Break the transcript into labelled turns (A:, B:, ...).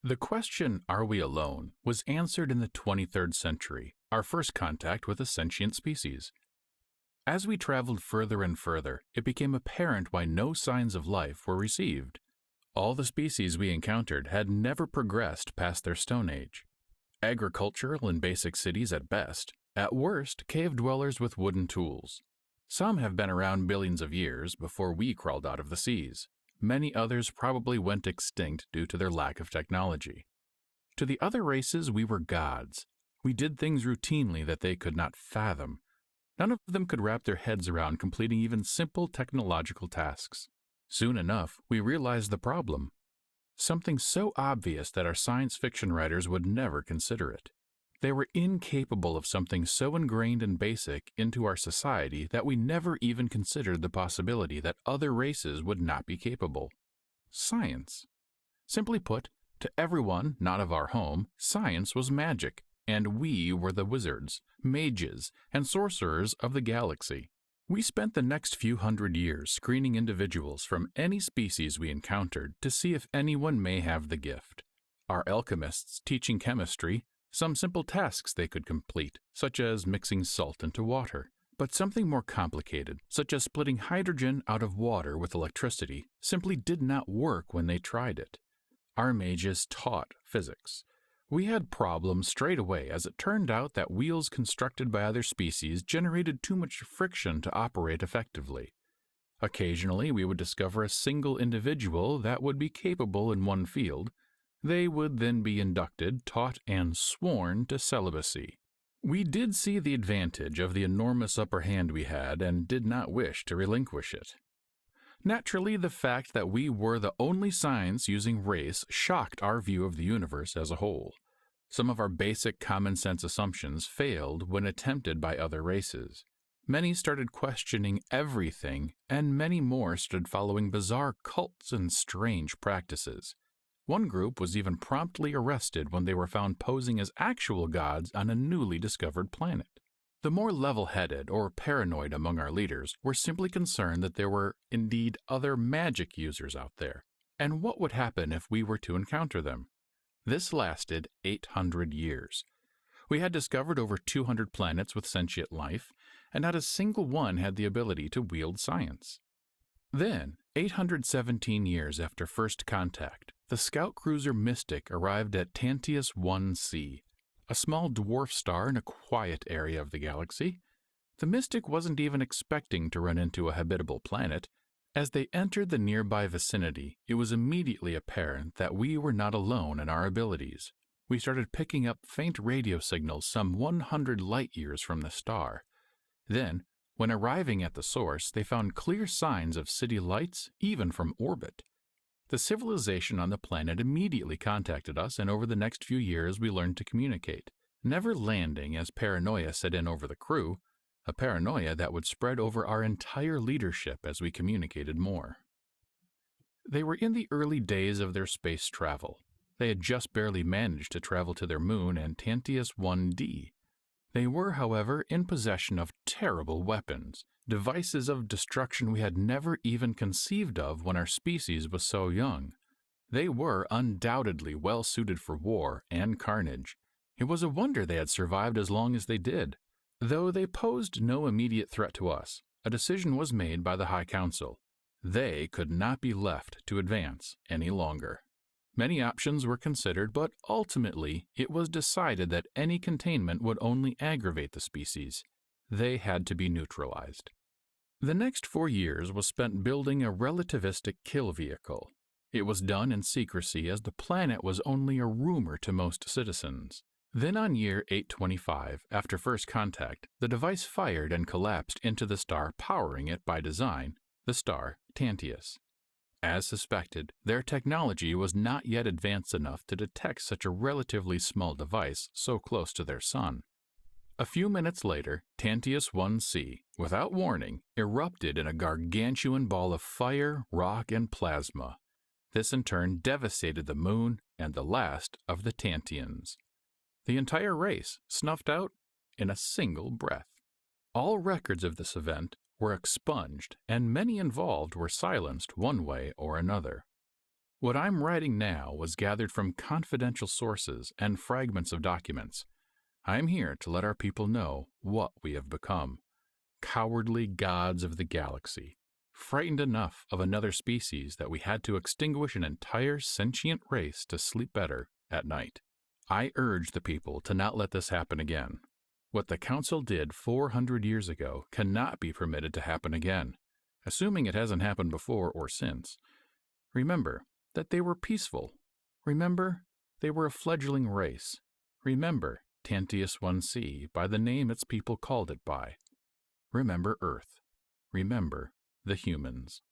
A: The question, "Are we alone?" was answered in the 23rd century, our first contact with a sentient species. As we traveled further and further, it became apparent why no signs of life were received. All the species we encountered had never progressed past their Stone Age. Agricultural and basic cities at best, at worst, cave dwellers with wooden tools. Some have been around billions of years before we crawled out of the seas. Many others probably went extinct due to their lack of technology. To the other races, we were gods. We did things routinely that they could not fathom. None of them could wrap their heads around completing even simple technological tasks. Soon enough, we realized the problem. Something so obvious that our science fiction writers would never consider it. They were incapable of something so ingrained and basic into our society that we never even considered the possibility that other races would not be capable. Science. Simply put, to everyone not of our home, science was magic, and we were the wizards, mages, and sorcerers of the galaxy. We spent the next few hundred years screening individuals from any species we encountered to see if anyone may have the gift. Our alchemists teaching chemistry, some simple tasks they could complete, such as mixing salt into water. But something more complicated, such as splitting hydrogen out of water with electricity, simply did not work when they tried it. Our mages taught physics. We had problems straight away, as it turned out that wheels constructed by other species generated too much friction to operate effectively. Occasionally, we would discover a single individual that would be capable in one field. They would then be inducted, taught, and sworn to celibacy. We did see the advantage of the enormous upper hand we had and did not wish to relinquish it. Naturally, the fact that we were the only science-using race shocked our view of the universe as a whole. Some of our basic common-sense assumptions failed when attempted by other races. Many started questioning everything, and many more started following bizarre cults and strange practices. One group was even promptly arrested when they were found posing as actual gods on a newly discovered planet. The more level-headed or paranoid among our leaders were simply concerned that there were indeed other magic users out there, and what would happen if we were to encounter them. This lasted 800 years. We had discovered over 200 planets with sentient life, and not a single one had the ability to wield science. Then, 817 years after first contact, the scout cruiser Mystic arrived at Tantius 1c, a small dwarf star in a quiet area of the galaxy. The Mystic wasn't even expecting to run into a habitable planet. As they entered the nearby vicinity, it was immediately apparent that we were not alone in our abilities. We started picking up faint radio signals some 100 light-years from the star. Then, when arriving at the source, they found clear signs of city lights, even from orbit. The civilization on the planet immediately contacted us, and over the next few years we learned to communicate, never landing as paranoia set in over the crew, a paranoia that would spread over our entire leadership as we communicated more. They were in the early days of their space travel. They had just barely managed to travel to their moon and Tantius 1d. They were, however, in possession of terrible weapons, devices of destruction we had never even conceived of when our species was so young. They were undoubtedly well suited for war and carnage. It was a wonder they had survived as long as they did. Though they posed no immediate threat to us, a decision was made by the High Council. They could not be left to advance any longer. Many options were considered, but ultimately it was decided that any containment would only aggravate the species. They had to be neutralized. The next 4 years was spent building a relativistic kill vehicle. It was done in secrecy as the planet was only a rumor to most citizens. Then on year 825, after first contact, the device fired and collapsed into the star powering it by design, the star Tantius. As suspected, their technology was not yet advanced enough to detect such a relatively small device so close to their sun. A few minutes later, Tantius 1c, without warning, erupted in a gargantuan ball of fire, rock, and plasma. This in turn devastated the moon and the last of the Tantians. The entire race snuffed out in a single breath. All records of this event were expunged, and many involved were silenced one way or another. What I'm writing now was gathered from confidential sources and fragments of documents. I am here to let our people know what we have become. Cowardly gods of the galaxy, frightened enough of another species that we had to extinguish an entire sentient race to sleep better at night. I urge the people to not let this happen again. What the Council did 400 years ago cannot be permitted to happen again, assuming it hasn't happened before or since. Remember that they were peaceful. Remember they were a fledgling race. Remember Tantius 1C by the name its people called it by. Remember Earth. Remember the humans.